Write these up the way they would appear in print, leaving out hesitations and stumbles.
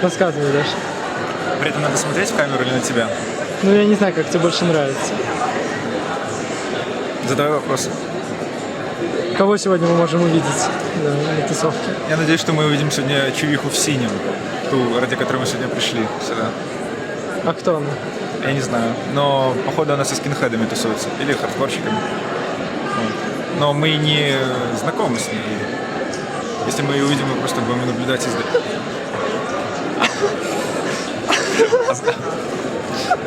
Рассказывай дальше. При этом надо смотреть в камеру или на тебя? Ну, я не знаю, как тебе больше нравится. Задавай вопросы. Кого сегодня мы можем увидеть на тусовке? Я надеюсь, что мы увидим сегодня чувиху в синем, ту, ради которой мы сегодня пришли сюда. А кто она? Я не знаю, но походу она со скинхедами тусуется, или хардкорщиками. Вот. Но мы не знакомы с ней. Если мы ее увидим, мы просто будем наблюдать издали.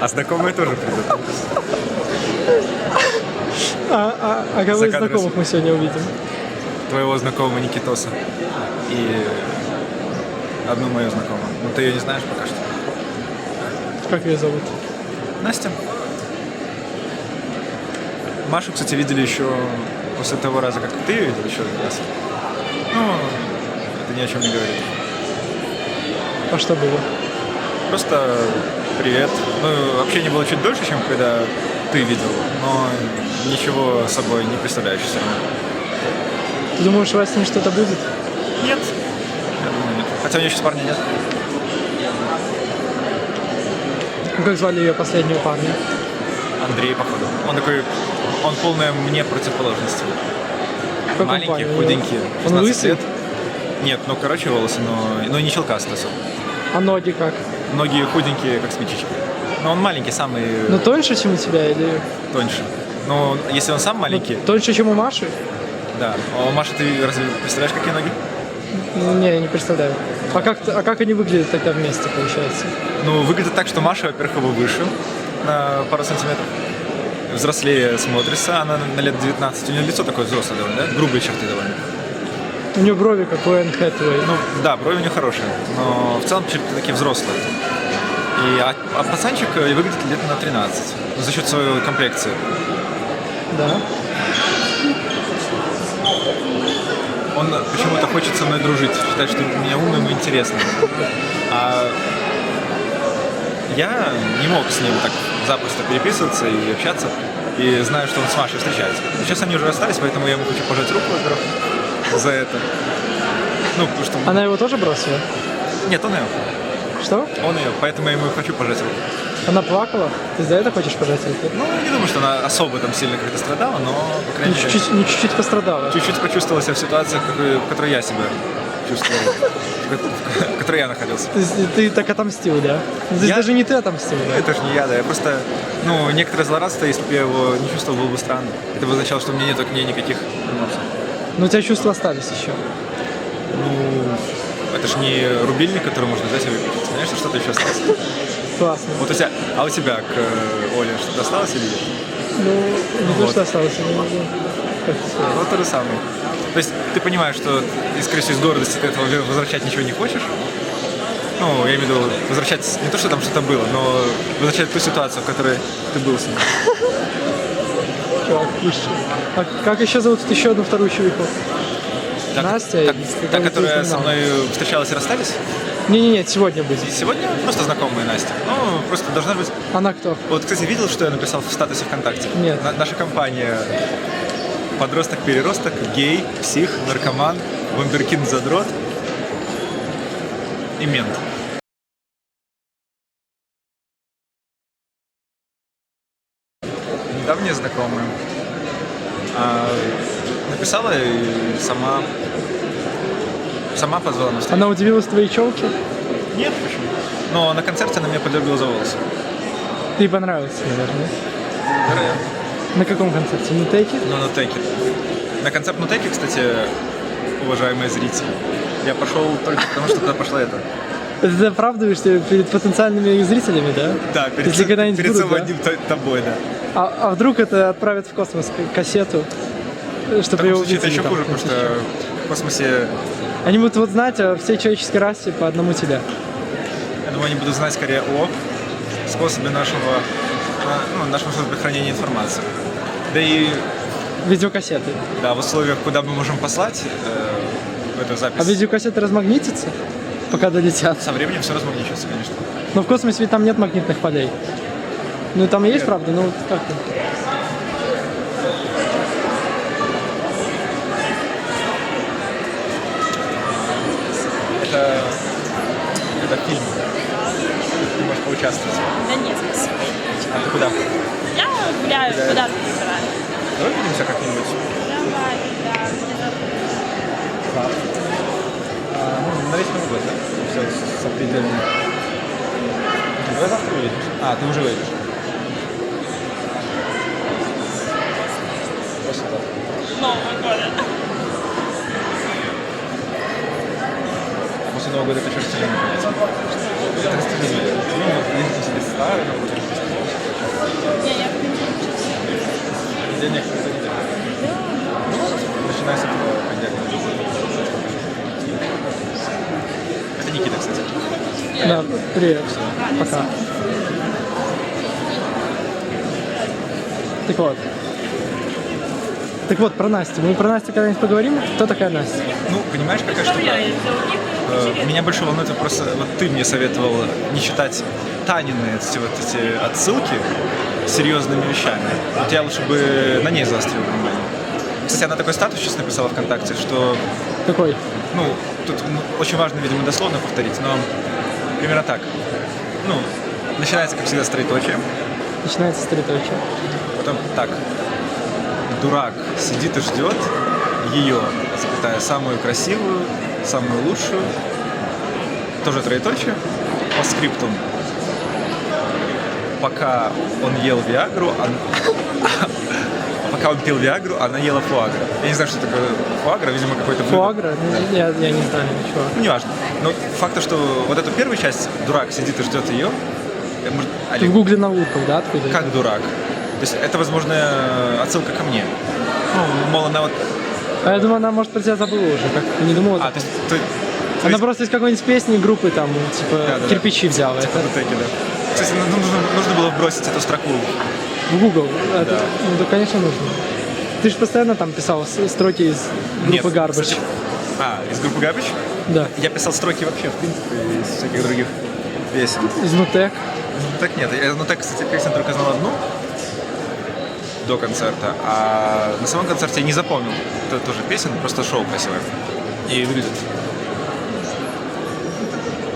А знакомые тоже придут. А кого из знакомых мы сегодня увидим? Твоего знакомого Никитоса. И одну мою знакомую. Но ты ее не знаешь пока что. Как ее зовут? Настя. Машу, кстати, видели еще после того раза, как ты ее видел еще раз. Ну, это ни о чем не говорит. А что было? Просто привет. Ну, общение было чуть дольше, чем когда ты видел, но ничего собой не представляешь все равно. Ты думаешь, у вас с ним что-то будет? Нет. Я думаю, нет. Хотя у нее сейчас парня нет. Ну, как звали ее последнего парня? Андрей, походу. Он такой, он полная мне противоположность. Маленький, плане? худенький, Он 16 лысый? лет. Нет, ну короче волосы, но и не челкастый особо. А ноги как? Ноги худенькие, как спичечки. Но он маленький, самый Ну, тоньше, чем у тебя, или... тоньше. Но если он сам маленький, Тоньше, чем у Маши? да. А у Маши, ты разве представляешь, какие ноги? Не, не представляю. А как они выглядят тогда вместе, получается? Ну, выглядит так, что Маша, во-первых, его выше на пару сантиметров. Взрослее смотрится, она на лет 19. У нее лицо такое взрослое довольно, да? Грубые черты довольно. У нее брови, как у Энн Хэтэуэй. Ну, да, брови у нее хорошие, но в целом черты такие взрослые. А пацанчик выглядит лет на 13 за счет своей комплекции. Да. Он почему-то хочет со мной дружить, считает, что меня умным и интересным. А я не мог с ним так запросто переписываться и общаться, и знаю, что он с Машей встречается. Сейчас они уже расстались, поэтому я ему хочу пожать руку, во-первых, за это. Ну, потому что... Она его тоже бросила? Нет, он ее. Что? Он ее, поэтому я ему хочу пожать руку. Она плакала? Ты за это хочешь пожать руку? Ну, я не думаю, что она особо там сильно как-то страдала, но, по крайней мере... Не чуть-чуть пострадала. Чуть-чуть почувствовала себя в ситуациях, в которой я себя чувствовал, в которой я находился. Ты так отомстил, да? Здесь даже не ты отомстил, да? Это же не я, да. Я просто, ну, некоторое злорадство, если бы я его не чувствовал, было бы странно. Это бы означало, что у меня нет к ней никаких эмоций. Но у тебя чувства остались еще. Ну, это же не рубильник, который можно взять и выключить. Знаешь, что-то еще осталось. Классно. Вот у тебя, а у тебя к Оле что-то осталось или нет? Ну, не то, что осталось, я не могу. Как это сказать? Вот то же самое. То есть ты понимаешь, что, скорее всего, из гордости ты этого возвращать ничего не хочешь. Ну, я имею в виду, возвращать не то, что там что-то было, но возвращать ту ситуацию, в которой ты был с ним. Чувак, высший. А как еще зовут еще одну вторую чувиху? Настя? Та, которая со мной встречалась и расстались? Не-не-не, сегодня будет. Сегодня просто знакомая Настя. Ну, просто должна быть... Она кто? Вот, кстати, видел, что я написал в статусе ВКонтакте? Нет. Наша компания подросток-переросток, гей, псих, наркоман, вундеркинд-задрот и мент. Недавние знакомые. Написала и сама позвала на встречу. Она удивилась твоей челке? Нет, почему? Но на концерте она меня подергала за волосы. Ты понравился, наверное. Вероятно. На каком концерте? На Take It? Ну, на Take It. На концерт на Take It, кстати, уважаемые зрители, я пошел только потому, что туда пошла это. Ты оправдываешься перед потенциальными зрителями, да? Да, перед будут, самым одним тобой, да. А вдруг это отправят в космос кассету, В чтобы таком его случае это увидели еще там, хуже, потому что в космосе, Они будут вот знать о всей человеческой расе по одному тебя. я думаю, они будут знать скорее о способе нашего способе хранения информации. Да и Видеокассеты. да, в условиях, куда мы можем послать эту запись. А видеокассеты размагнитятся, пока долетят? Со временем все размагничивается, конечно. Но в космосе ведь там нет магнитных полей. Ну там есть, правда, но вот как-то. Это когда фильм. Ты можешь поучаствовать. Да нет, спасибо. А ты куда? Я гуляю, подарки собираю. Давай увидимся как-нибудь. Давай, да. Ну, на весь Новый год, да? Все с определенным. Давай завтра увидимся. А, ты уже выйдешь. После завтра. Нового года. После Нового года это черт тебе не понятно. Это растяжение. Ну, если тебе старый, но будет Не, я в Питере. денег не нет. Начиная с этого понедельника. Это Никита, кстати. Да, привет. Пока. Так вот. Так вот, про Настю. Мы про Настю когда-нибудь поговорим? Кто такая Настя? Ну, понимаешь, какая штука? Меня больше волнует просто, вот ты мне советовал не читать Танины эти отсылки с серьезными вещами. Вот я лучше бы на ней заострил внимание. Кстати, она такой статус сейчас написала ВКонтакте, что, Какой? ну, тут очень важно, видимо, дословно повторить, но примерно так. Ну, начинается, как всегда, с троеточия, Начинается с троеточия. потом так. Дурак сидит и ждет ее, запятая, самую красивую, самую лучшую, тоже троеточие, по скриптум. Пока он ел Виагру, пока он пил Виагру, она ела фуагра. Я не знаю, что такое фуагра, видимо, какой-то блюдо. Фуагра? Ну, я не знаю ничего. Ну, неважно. Но факт, что вот эту первую часть, дурак сидит и ждет ее, Ты в гугле на утках, да, откуда? как дурак. То есть это, возможно, отсылка ко мне. Ну, мол, она вот... А я думаю, она, может, про тебя забыла уже. Как ты не думала? А, то есть... то Она есть- просто из какой-нибудь песни группы там, типа, Да. кирпичи взяла. Типа Это Нутеки, да. Кстати, нужно было вбросить эту строку. в Google. Это, ну, да, конечно, нужно. Ты же постоянно там писал строки из группы Нет, Garbage. кстати, из группы Garbage? Да. Я писал строки вообще, в принципе, из всяких других песен. Из Нутек. Так нет, я Нутек, кстати, песен только знал одну до концерта, а на самом концерте я не запомнил тоже песен, просто шоу красивое. И выглядит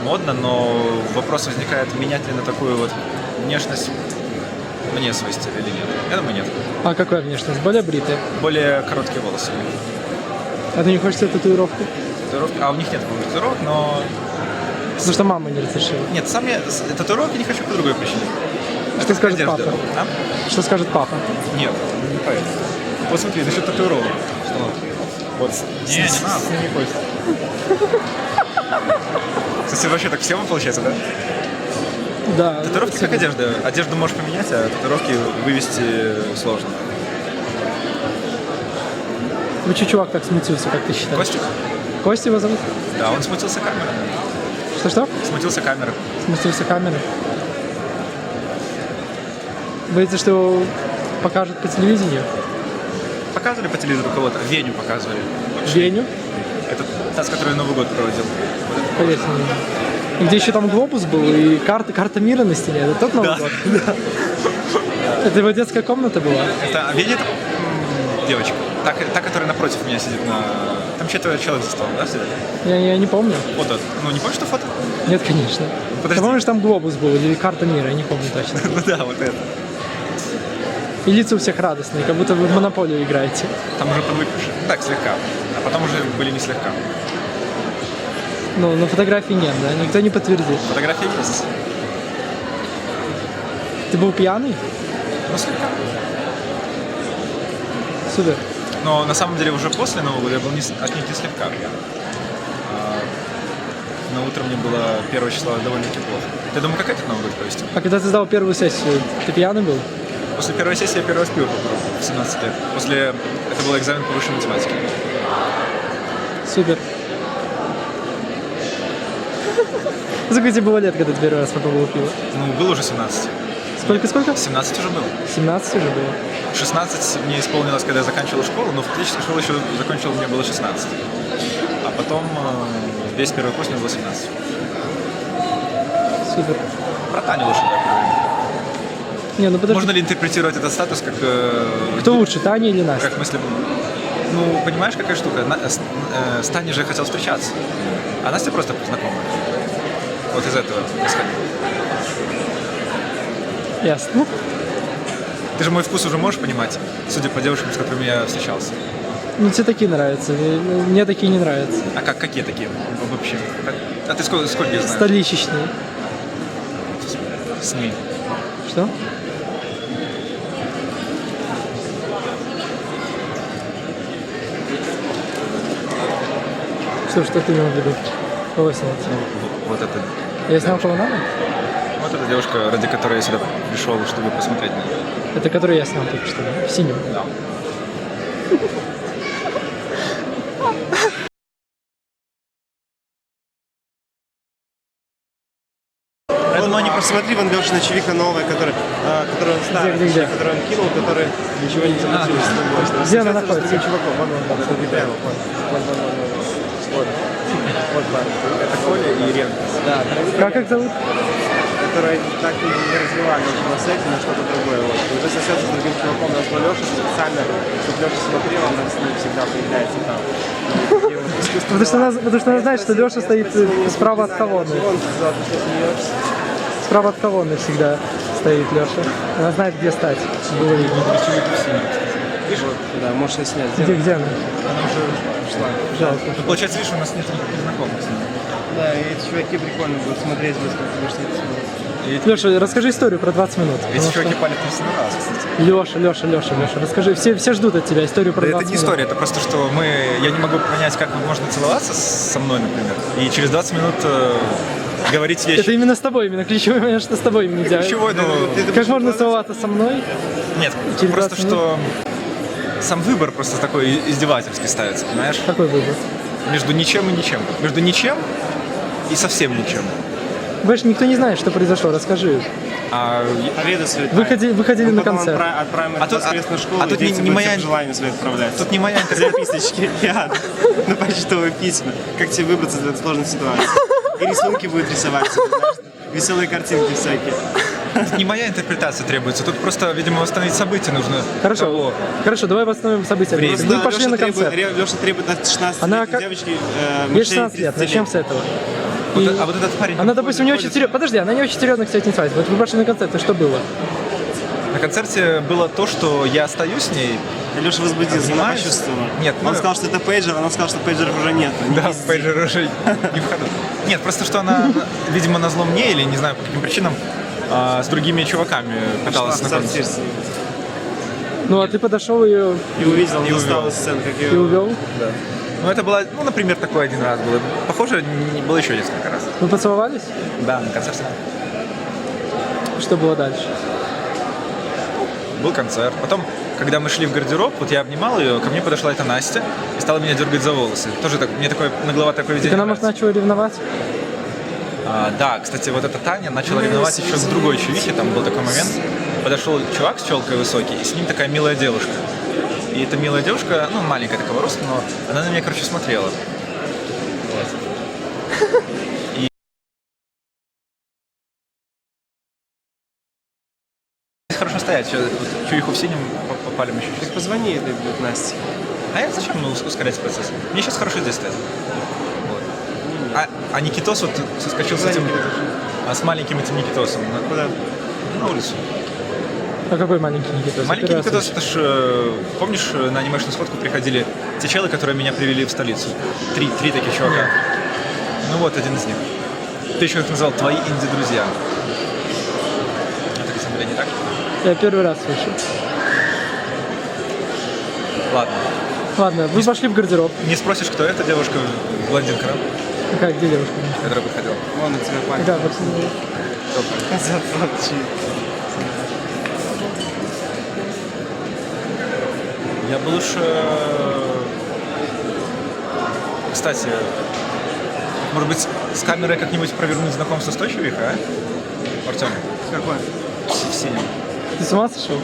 модно, но вопрос возникает, менять ли на такую вот внешность мне свойств или нет. Я думаю, нет. А какая внешность? Более бритая. Более короткие волосы. А ты не хочешь себе татуировку? Татуировки, а у них нет татуировок, но... Потому что мама не разрешила. Нет, сам я татуировки не хочу по другой причине. Что скажет одежда. папа? А? Что скажет папа? Нет, не поэтому. Посмотри, насчет татуировок. Что? Вот. Не надо. Не хочется. Кстати, вообще так всем получается, да? Да. Татуировки как одежда. Одежду можешь поменять, а татуировки вывести сложно. Вы че чувак так смутился, как ты считаешь? Костик? Костя его зовут? Да, он смутился камерой. Что-что? Смутился камерой. Смутился камеры. Боится, что его покажут по телевидению? Показывали по телевизору кого-то? Веню показывали. Женю? Это та, с которой Новый год проводил. Поверьте мне. И где еще там глобус был и карта мира на стене. Это тот Новый год? Это его детская комната была? Это Веня, это девочка. Та, которая напротив меня сидит на... Там 4 человек за столом, да, сидят? Я не помню. Вот это. Ну, не помнишь, что фото? Нет, конечно. Подожди. Ты помнишь, там глобус был или карта мира? Я не помню точно. Ну да, вот это. И лица у всех радостные, как будто вы в монополию играете. Там уже подвыпившие. Так, слегка. А потом уже были не слегка. Ну, на фотографии нет, да? Никто не подтвердит. Фотографии есть. Ты был пьяный? Ну, слегка. Супер. Но на самом деле уже после Нового года я был отнюдь не слегка. Но утром мне было 1 числа довольно-таки плохо. Ты думал, как этот Новый год провести? А когда ты сдал первую сессию, ты пьяный был? После первой сессии я первый раз пиво попробовал в 17 лет. Это был экзамен по высшей математике. Супер. Сколько тебе было лет, когда ты первый раз попробовал пиво? Ну, было уже 17. Сколько? 17 уже было. 17 уже было. 16 мне исполнилось, когда я заканчивал школу, но фактически школу еще закончил, мне было 16. А потом весь первый курс мне было 17. Супер. Про Таню лучше так говорить. Не, ну подожди. Можно ли интерпретировать этот статус как... Кто лучше, Таня или Настя? Как мысли... Ну, понимаешь, какая штука? С Таней же я хотел встречаться, а Настя просто знакомая. вот из этого исходя. Ясно. Ты же мой вкус уже можешь понимать, судя по девушкам, с которыми я встречался. Ну, тебе такие нравятся, мне такие не нравятся. А какие такие вообще? А ты сколько их знаешь? Столичечные. С ней. Что? Что ты имел в виду? Кого снять? Вот это. Я снял кого надо? Вот эта девушка, ради которой я сюда пришел, чтобы посмотреть на нее. Это который я снял только что, да? В синем. Да. Я думаю, они просто смотри, вон Лешина чевика новая, которую он старый, Где? которую он кинул, который ничего не заметил с тобой. Где она находится? С другим чуваком, вон, смотри, прямо, вот, это Коля и Ирен. Да, Как их зовут? которые так и не развивали очень на сайте, на что-то другое. Вот. И уже сосется с другим чуваком, у нас был Леша специально, чтобы Леша смотрел, он с ним всегда появляется там. Потому что она знает, что Леша стоит справа от колонны. Он сказал, что смеешься. Справа от колонны всегда стоит Леша. Она знает, где стать. Было видно. Да, можешь ее снять. Где она? Она уже ушла. Жалко. Ну, получается, видишь, у нас нет никаких знакомых с ней. Да, и эти чуваки прикольно будут смотреть, потому что это смотрят. Леша, расскажи историю про 20 минут. Эти чуваки палят на все раз, кстати. Леша, расскажи. Все ждут от тебя историю про Да 20 это не минут. история, это просто что я не могу понять, как можно целоваться со мной, например, и через 20 минут говорить вещи. Это именно с тобой, именно ключевой момент, что с тобой нельзя. Ключевой, ну, Как можно целоваться со мной? нет, через просто 20 минут? что сам выбор просто такой издевательский ставится, понимаешь? Какой выбор? Между ничем и ничем. Между ничем и совсем ничем. Больше никто не знает, что произошло, расскажи. А Победа своей Выходили на концерт. Отправим А тут- в воскресную школу, а тут дети не будут моя- по желанию свои отправлять. тут не моя Записочки, на почтовые письма. Как тебе выбраться из этой сложной ситуации. И рисунки будет рисовать, себе, знаешь, веселые картинки всякие. не моя интерпретация требуется. Тут просто, видимо, восстановить события нужно. Хорошо, давай восстановим события. Время. Вы пошли на концерт. Леша требует от 16 Она лет как- девочки Ей 16 лет, начнем с этого. А вот этот парень. Она, допустим, не очень серьезно. Подожди, она не очень серьезно к тебе отнеслась. Вот вы пошли на концерт, и что было? На концерте было то, что я остаюсь с ней. Леша возбудился, она Понимаешь? почувствовала. Нет, Он ну- сказал, что это пейджер, она сказала, что пейджеров уже нет. Да, пейджер уже не в ходу. Нет, просто что она, видимо, назло мне или не знаю по каким причинам, с другими чуваками пыталась знакомиться. Ну, а ты подошел ее И увидел, И достал увел. из сцены, как ее... и увел? Ну, это было, ну, например, такой один раз было. Похоже, было еще несколько раз. Вы поцеловались? Да, на концерте. Что было дальше? Был концерт. Потом, когда мы шли в гардероб, вот я обнимал ее, ко мне подошла эта Настя и стала меня дергать за волосы. Тоже так, мне такое нагловатое Так поведение она, может, нравится. начала ревновать? Да, кстати, вот эта Таня начала ревновать еще с другой чувихи, там был такой момент. Подошел чувак с челкой высокий, и с ним такая милая девушка. И эта милая девушка, ну, маленькая такого роста, но она на меня, короче, смотрела. Вот. И... Хорошо стоять, сейчас вот чувиху в синем попалим еще. Так позвони этой Насте. А я зачем ускорять процесс? Мне сейчас хорошо здесь стоять. Вот. А Никитос вот соскочил с этим, с маленьким этим Никитосом Куда? на улицу. А какой маленький Никита? Маленький Никитос, это ж, помнишь, на анимешную сходку приходили те челы, которые меня привели в столицу? Три таких чувака. Ну вот, один из них. Ты еще их назвал твои инди-друзья. Это, на самом деле, не так? Я первый раз слышу. Ладно. Ладно, вы пошли в гардероб. Не спросишь, кто это девушка, блондинка, Какая, где девушка? которая подходила? Вон у тебя память. Да, вот. Замолчи. Я был уж... Кстати, может быть, с камерой как-нибудь провернуть знакомство с той чувихой, а? Артем, Какой? в синем. Ты с ума сошел?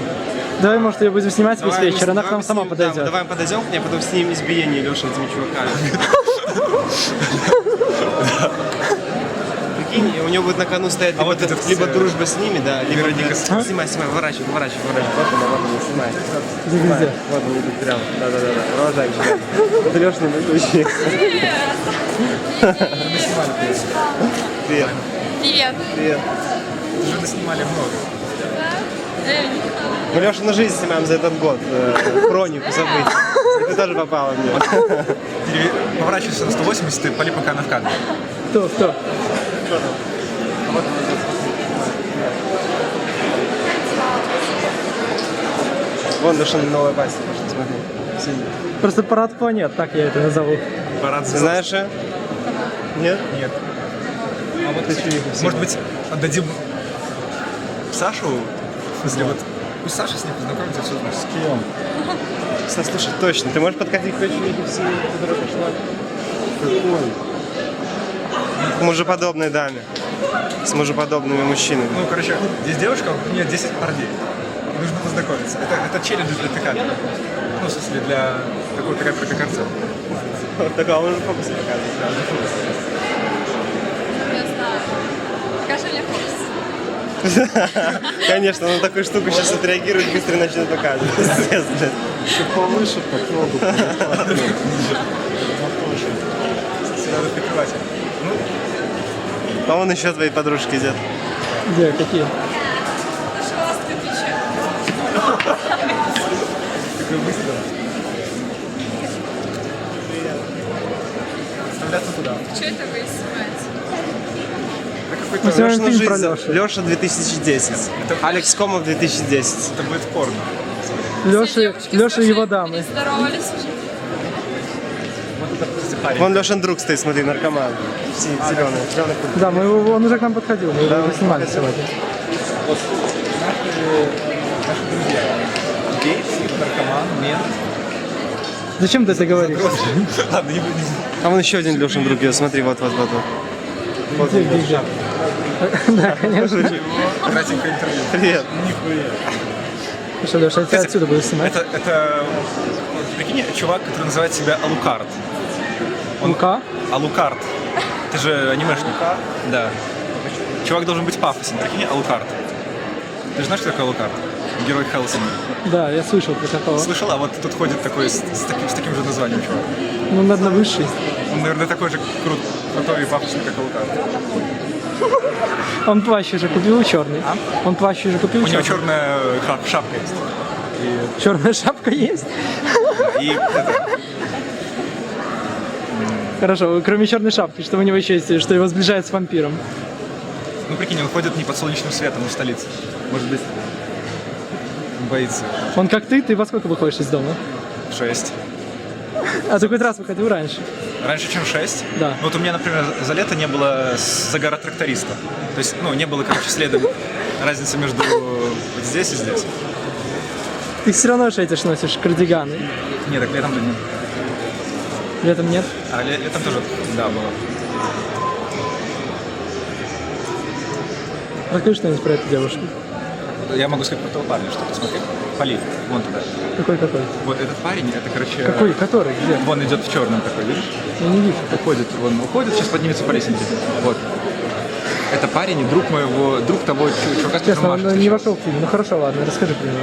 Давай, может, ее будем снимать весь вечер, она к нам сама подойдет. Давай подойдем к ней, а потом снимем избиение Леши этими чуваками. Прикинь, у него будет на кону стоять А вот этот, либо дружба с ними, да, либо... Вероника. Снимай, выворачивай. Вот она, снимай. Где? Вот он идет прямо. Да. Продолжай. Это Лешины ведущие. Привет. Привет. Привет. Уже наснимали много. Мы Леша на жизнь снимаем за этот год. Хронику событий. И ты тоже попала в нее. Поворачивайся на 180 и пали пока на вкат. Кто? Вон Леша новая пасть. Смотри. Синий. Просто парад планет, так я это назову. Парад звезд. Знаешь, что? Нет? Нет. А вот ты Может быть, отдадим Сашу? В смысле, вот пусть Саша с ним познакомится, все знает. С кем? Слушай, точно. Ты можешь подкатить к человеку в синей, которая пошла? Какой? К мужеподобной даме. С мужеподобными мужчинами. Ну, короче, здесь девушка, у нее 10 парней. Нужно познакомиться. Это челлендж для ТК. Ну, в смысле, для такой ТК концерта. Вот такого можно фокус показывать. Я знаю. Покажи мне фокус. Конечно, на такую штуку сейчас отреагирует, быстро начнет показывать. Естественно. Еще повыше попробуй. Надо прикрывать. А вон еще твои подружки идет. Где, какие? Такой быстро. Вставляться туда. Что это вы снимаете? Это Мы какой-то... снимаем фильм про Лешу. Леша 2010. Алекс Комов 2010. Это будет порно. Леша и его дамы. Здоровались уже. Вот это, кстати, парень. Вон Лешин друг стоит, смотри, наркоман. Зеленый. Да, он уже к нам подходил, мы его уже снимали сегодня. Наши друзья. Гейт, наркоман, мент. Зачем ты это говоришь? Ладно, не буду. А вон еще один Лешин друг, ее, смотри, вот. Где? Да, конечно. Кратенькое интервью. Привет. Что, Леша, я тебя отсюда буду снимать. Это, прикинь, чувак, который называет себя Алукард. Лука? Алукард. Ты же анимешник. Да. Чувак должен быть пафосен, прикинь, Алукард. Ты же знаешь, что такое Алукард? Герой Хелсинга. Да, я слышал про такого. Слышал, а вот тут ходит такой с таким же названием чувак. Ну, наверное, высший. Он, наверное, такой же крутой и пафосный, как Алукард. Он плащ уже купил черный. Он плащ уже купил У него черный. черная шапка есть. Черная шапка есть? И Хорошо, кроме черной шапки, что у него еще есть, что его сближает с вампиром? ну прикинь, он ходит не под солнечным светом в столице. Может быть, боится. Он как ты во сколько выходишь из дома? 6. А ты хоть раз выходил раньше? Раньше, чем 6? Да. Ну вот у меня, например, за лето не было загара тракториста. То есть, ну, не было, короче, следа разницы между вот здесь и здесь. Ты все равно шейтишь носишь кардиганы. Нет, так летом-то нет. Летом нет? А летом тоже, да, было. Расскажи что-нибудь про эту девушку. Я могу сказать про того парня, что посмотри. Поли, вон туда. Какой? Вот этот парень, это, короче... Какой? Который? Где? Вон идет в черном такой, видишь? Я не вижу. Уходит, вон уходит, сейчас поднимется по лестнице. Вот. Это парень и друг того чувака, с которым Честно, Маша он не встречалась. вошел в фильм. Ну хорошо, ладно, расскажи про него.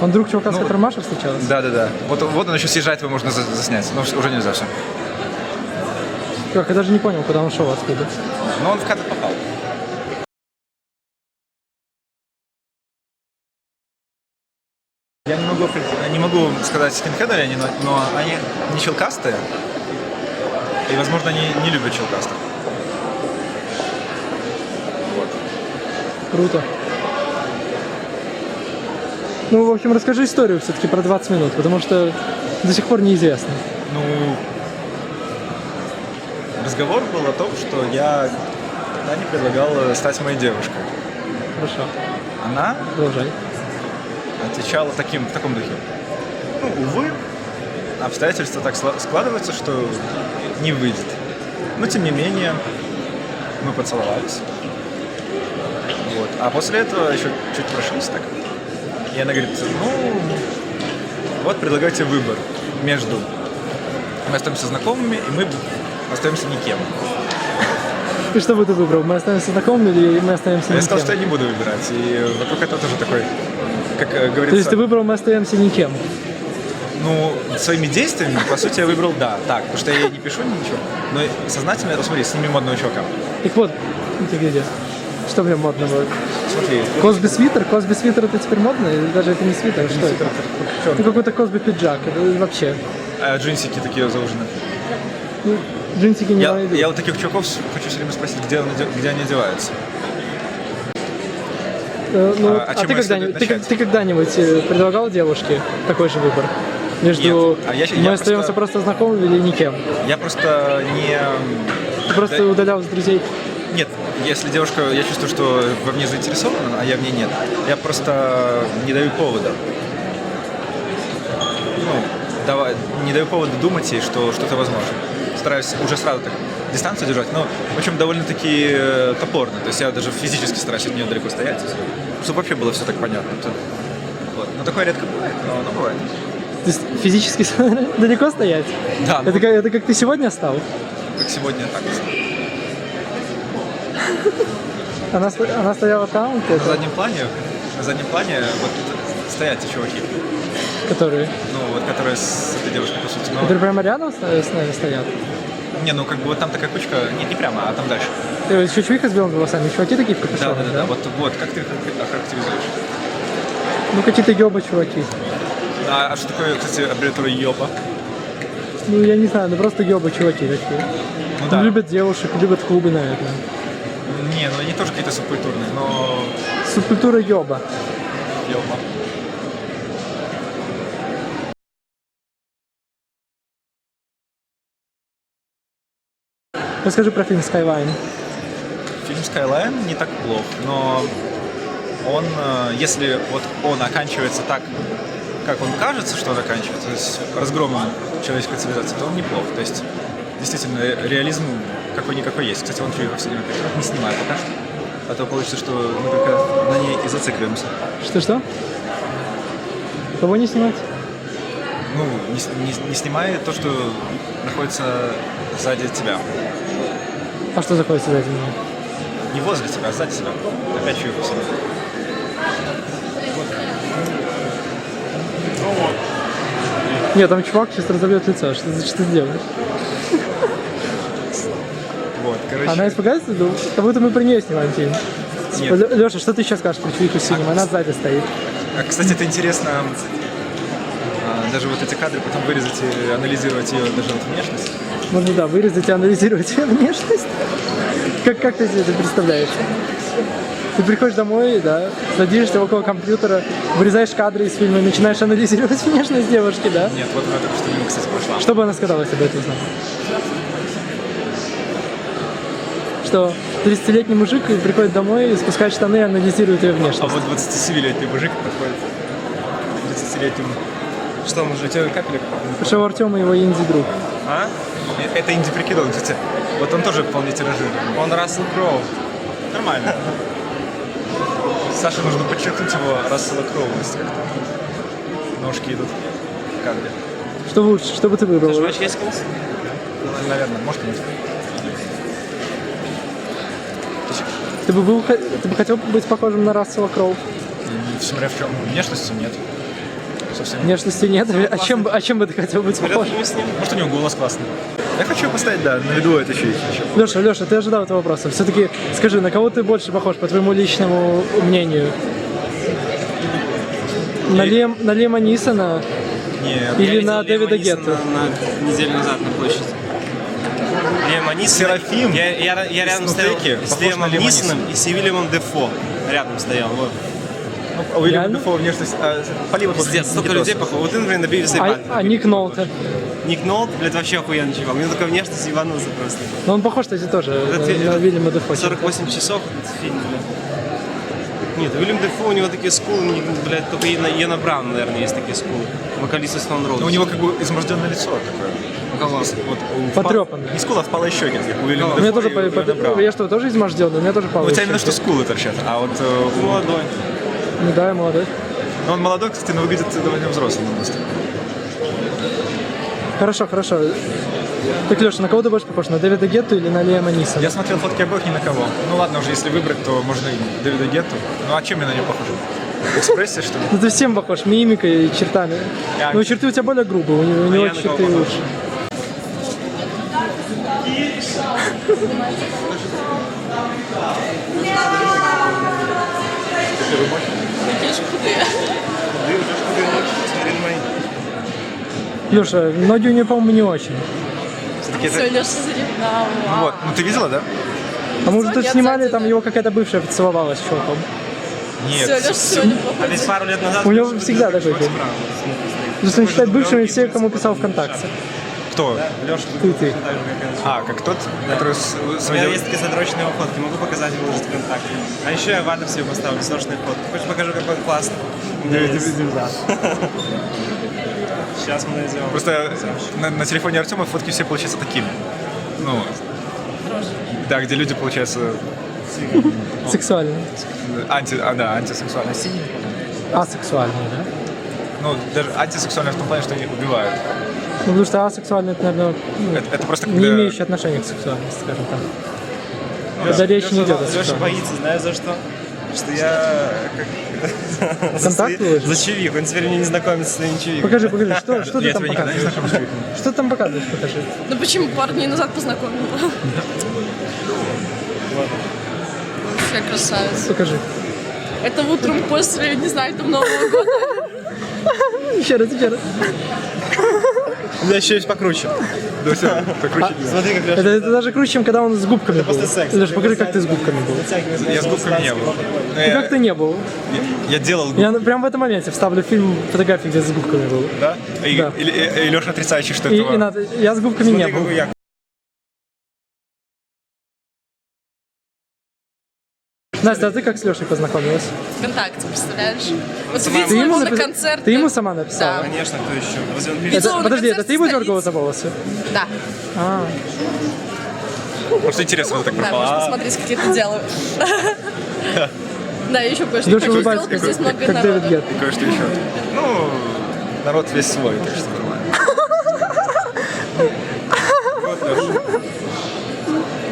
Он друг чувака, с которым Маша встречалась? Да. Вот он еще съезжает, его можно заснять. Но уже нельзя все. Чувак, я даже не понял, куда он шел откуда. Но он в кадр попал. Я не могу сказать, скинхеды ли они, но они не челкастые. И, возможно, они не любят челкастых. Круто. Ну, в общем, расскажи историю все-таки про 20 минут, потому что до сих пор неизвестно. Ну, разговор был о том, что я Ане предлагал стать моей девушкой. Хорошо, Она продолжай. отвечала в таком духе. Ну, увы, обстоятельства так складываются, что не выйдет. Но, тем не менее, мы поцеловались. Вот. А после этого еще чуть прошлись так. И она говорит, ну, вот предлагаю тебе выбор между мы остаемся знакомыми, и мы остаемся никем. И что бы ты выбрал? Мы остаемся знакомыми или мы остаемся Я никем? сказал, что я не буду выбирать. И вокруг этого тоже такой, как говорится... То есть ты выбрал, мы остаемся никем? Ну, своими действиями, по сути, я выбрал да. Так, потому что я ей не пишу ничего. Но сознательно, смотри, сними модного чувака. Так вот, ты где? Что прям модно будет? Смотри, Косби свитер? Косби свитер это теперь модно? Или даже это не свитер, а что это? Это какой-то Косби пиджак, это вообще. а джинсики такие заужены. Ну, джинсики не найду. Я вот таких чуваков хочу все время спросить, где они одеваются. Ну, а чем ты мне следует когда-нибудь, начать? ты когда-нибудь предлагал девушке такой же выбор? Между Нет. А я мы остаемся просто знакомыми или никем? Я просто не... Ты просто удалял с друзей. Нет, если девушка, я чувствую, что во мне заинтересована, а я в ней нет, я просто не даю повода. Ну, не даю повода думать ей, что что-то возможно. Стараюсь уже сразу так дистанцию держать, но, в общем, довольно-таки топорно. То есть я даже физически стараюсь от нее далеко стоять, чтобы вообще было все так понятно. Вот. Но такое редко бывает, но оно бывает. То есть физически далеко стоять? Да, ну, Это как ты сегодня стал? как сегодня, так. Она стояла там, На заднем плане вот стоят те чуваки, которые которые с этой девушкой тусуются. Но... которые прямо рядом с нами стоят. Не, ну как бы вот там такая кучка, не прямо, а там дальше. Еще чувиха с белыми волосами, чуваки такие в капюшонах, Да. Вот, как ты их охарактеризуешь? Ну какие-то ёба чуваки. А что такое, кстати, аббревиатура ЙОПа? Ну я не знаю, ну просто ёба чуваки такие. Ну да. Любят девушек, любят клубы, наверное. Не, ну они тоже какие-то субкультурные, но Субкультура ёба. ЙОПа. Расскажи про фильм Skyline. Фильм Skyline не так плох, но он, если вот он оканчивается так, как он кажется, что он оканчивается, то есть разгромом человеческой цивилизации, то он неплох. То есть действительно реализм какой-никакой есть. Кстати, он во все время не снимает пока что, а то получится, что мы только на ней и зацикливаемся. Что? Кого не снимать? Ну, не снимай то, что находится сзади тебя. А что заходится за этим? Не возле тебя, а сзади тебя. Опять чую по себе. Нет, там чувак сейчас разобьет лицо. Что ты делаешь? Вот, короче. Она испугается? Ну, как будто мы при ней снимаем фильм. Нет. Леша, что ты сейчас скажешь про чувиху с синим? Она сзади стоит. А, кстати, это интересно, даже вот эти кадры потом вырезать и анализировать ее даже вот внешность. Можно, да, вырезать и анализировать ее внешность. Как ты себе это представляешь? Ты приходишь домой, да, садишься около компьютера, вырезаешь кадры из фильма и начинаешь анализировать внешность девушки, да? Нет, вот она только что мимо, кстати, прошла. Что бы она сказала, если бы это узнала? Что 30-летний мужик приходит домой, спускает штаны и анализирует ее А внешность. вот 27-летний мужик подходит. 30-летнему. Что, мужик, у тебя капелек? Что у Артема его инди-друг. А? Это инди-прикидон, кстати. Вот он тоже вполне тиражирует. Он Рассел Кроу. Нормально. Саше нужно подчеркнуть его Рассела Кроу-ность как-то. Ножки идут в кадре. Что лучше? Что бы ты выбрал? есть вкус? Наверное, может быть. Ты бы хотел быть похожим на Рассела Кроу? Смотря в чем. Внешностью нет. Совсем. Внешности нет. А чем бы ты хотел быть похожим? Может, у него голос классный. Я хочу поставить, да, на виду это еще. Леша, ты ожидал этого вопроса. Все-таки скажи, на кого ты больше похож, по твоему личному мнению? На Лема Нисона Нет. или на Дэвида Гетту? На неделю назад на площади. Лема Нисон. Серафим. Я рядом стоял Снутеки, с похож на Лемом Лема Нисоном и с Вильямом Дефо. Рядом стоял. Вот. У Уильяма Реально? Дефо внешность... Полива Пиздец, столько людей похож. Вот ты, например, на Бивиса и А Баттена. Ник Нолте? Ник Нолт, блядь, вообще охуенный чувак. У него только внешность ебанулся просто. Но он похож, кстати, тоже Этот на Вильяма Дефо. 48 часов этот фильм, блядь. Нет, Уильям Дефо, у него такие скулы, блядь, только Йена Браун, наверное, есть такие скулы. Вокалист из Stone Roses. Но у него как бы изможденное лицо такое. У кого? Вот, Потрёпанное. Не скула, а впалые щеки, как у Уильяма У меня Дефо тоже и у Уильяма Брауна. я что, тоже изможденный? У меня тоже У палец. тебя именно что скулы торчат, а вот Молодой. Ну да, я молодой. но он молодой, кстати, но выглядит довольно взрослым. Хорошо. Так, Леша, на кого ты больше похож? На Дэвида Гетту или на Лема Нисона? Я смотрел фотки обоих ни на кого. Ну ладно, уже если выбрать, то можно и Дэвида Гетту. Ну а чем я на него похож? Экспрессия, что ли? Ну ты всем похож, мимикой и чертами. Я- Ну черты у тебя более грубые, у него я на кого черты похож? лучше. Такие же худые. Смотри на мои. Леша, ноги у нее, по-моему, не очень. Всё-таки Все, это... Леша заревновал. Вот, ну ты видела, да? А мы уже тут Нет, снимали, кстати, там да. его какая-то бывшая поцеловалась с чуваком. Нет. Все, Леша сегодня плохо. А ведь пару лет назад... У него Леша всегда выглядел такой как был. чувак справа. Потому что он считает бывшими влюблённый, всех, кому в принципе, писал потом ВКонтакте. Кто? Леша Ты. так же, как и А, как тот, который У меня есть такие задроченные его фотки, могу показать и выложить ВКонтакте. А еще я в Адам себе поставлю срочные фотки. Хочешь покажу, как он классный? Сейчас мы найдем. Просто на телефоне Артема фотки все получаются такими. Ну, да, где люди, получается, Сексуальный. антисексуальные. Асексуальный, да? Ну, даже антисексуальные в том плане, что они убивают. Ну, потому что асексуальный, это, наверное, Это просто не когда... имеющий отношения к сексуальности, скажем так. Когда речь не идет о Леша сексуальности. боится, знаешь за что? Что я Контакт выложишь? за чевик. Он теперь мне не знакомится с своим чевиком. Покажи, что ты Я там тебя никогда не показываешь? знаком с человеком. Что ты там показываешь, покажи. Ну почему пару дней назад познакомила? Вообще красавец. Покажи. Это утром после, не знаю, там Нового года. Еще раз. У меня еще есть покруче. Да все, покруче. Смотри, как Леша Это даже круче, чем когда он с губками был. после секса. Леш, покажи, как ты с губками был. вытягивается. Я с губками не был. Ну, как ты не был? Я делал губки, Я прям в этом моменте вставлю фильм фотографии, где с губками был. да? И Да. Леша отрицающий, что И этого... надо, я с губками не Смотри, был. какой я. Настя, а ты как с Лешей познакомилась? ВКонтакте, представляешь? Вот Сама- видела его на напи- концерте. ты ему сама написала? Да. Конечно, кто еще? Разве он Это, пишет? Видела на подожди, это концерте ты его столицы. дергала за волосы? Да. А, Просто интересно, вот так Да, пропало. можешь посмотреть, как я это делаю. Да, я еще кое-что Леша хочу улыбается, сделать, но здесь много как Дэвид народа. Гетт. И кое-что еще. Ну, народ весь свой, так что нормально.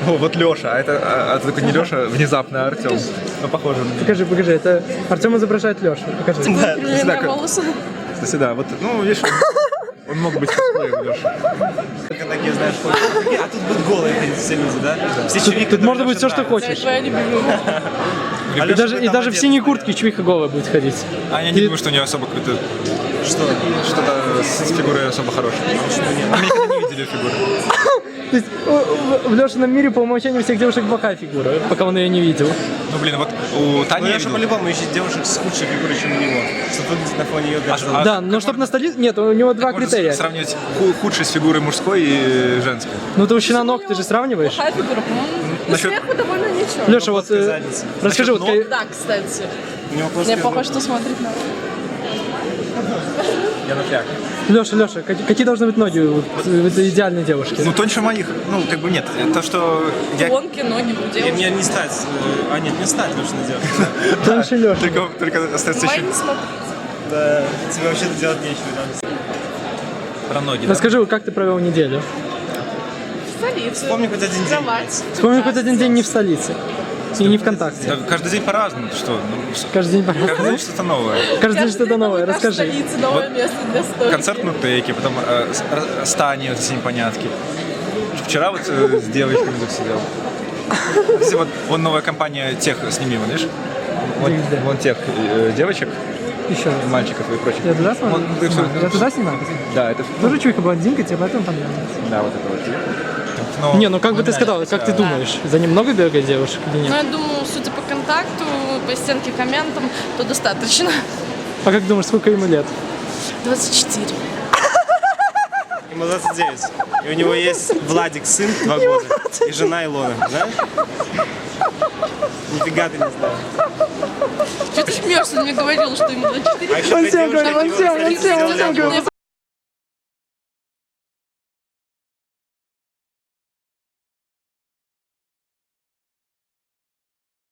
О, вот Леша, а это только не Леша, внезапно, а Артем. Ну, похоже. Покажи, это Артем изображает Лешу. Покажи. Примерно волосы. Кстати, да, вот, ну, видишь, он мог быть косплеем, Леша. Только такие, знаешь, фотки. А тут будут голые ходить все люди, да? Все чевики. Тут можно быть все, что Это хочешь. твоя любимая. И даже в синей куртке чувиха голая будет ходить. А я не думаю, что у нее особо какой-то... Что-то с фигурой особо хорошее. Мы никогда не видели фигуры. То есть в Лешином мире по умолчанию всех девушек плохая фигура, пока он ее не видел. Ну, блин, вот у Тани Ну, я Леша видел. по-любому ищет девушек с худшей фигурой, чем у него. Чтобы выглядеть на фоне ее персонажа. Да, но чтобы на столе... Нет, у него два Можно критерия. сравнивать худшей с фигурой мужской и женской. Ну, толщина ног ты же сравниваешь. Плохая фигура, по-моему. Но Насчет- сверху довольно ничего. Леша, вот задница. расскажи, вот Насчет Да, кстати. У него Мне плоская похоже, что смотрит на... Я напряг. Леша, какие должны быть ноги у этой идеальной девушки? Ну, тоньше моих. Ну, как бы нет. То, что я... Тонкие ноги у девушки. Мне не стать. А нет, не стать Леша на девушку. Тоньше Леша. Только остается Мои еще не смотрят. Да, тебе вообще-то делать нечего. Да? про ноги. Да? Расскажи, как ты провел неделю? В столице. Вспомни хоть один день. Кровать. Вспомни хоть один день не в столице. И не ВКонтакте. Да, каждый день по-разному. Ты что? Ну, Каждый день каждый по-разному. день что-то новое. Каждый день что-то новое. Каждый Расскажи. день в столице новое место для столика. Концерт в Нутеке, потом Стани, вот эти непонятки. Вчера вот с девочками тут сидел. Кстати, вот вон новая компания тех, сними, вот, видишь? Вон тех девочек, Еще раз. мальчиков и прочих. Я туда смотрю? Вон, ты что, Я туда снимаю? Да, это... Тоже чуйка-блондинка, тебе поэтому понравилось? Да, вот это вот. Но- Не, ну как бы ты сказал, как ты думаешь, за ним много бегает девушек или Ну, нет? я думаю, судя по контакту, по стенке комментам, то достаточно. А как думаешь, сколько ему лет? 24. Ему 29. И у него есть Владик, сын, 2 года. И жена Илона, знаешь? Нифига ты не знаешь. Что ты смеешься? Он мне говорил, что ему 24. А еще Он для всем девушек говорит, он его всем родители говорит. сделали Мне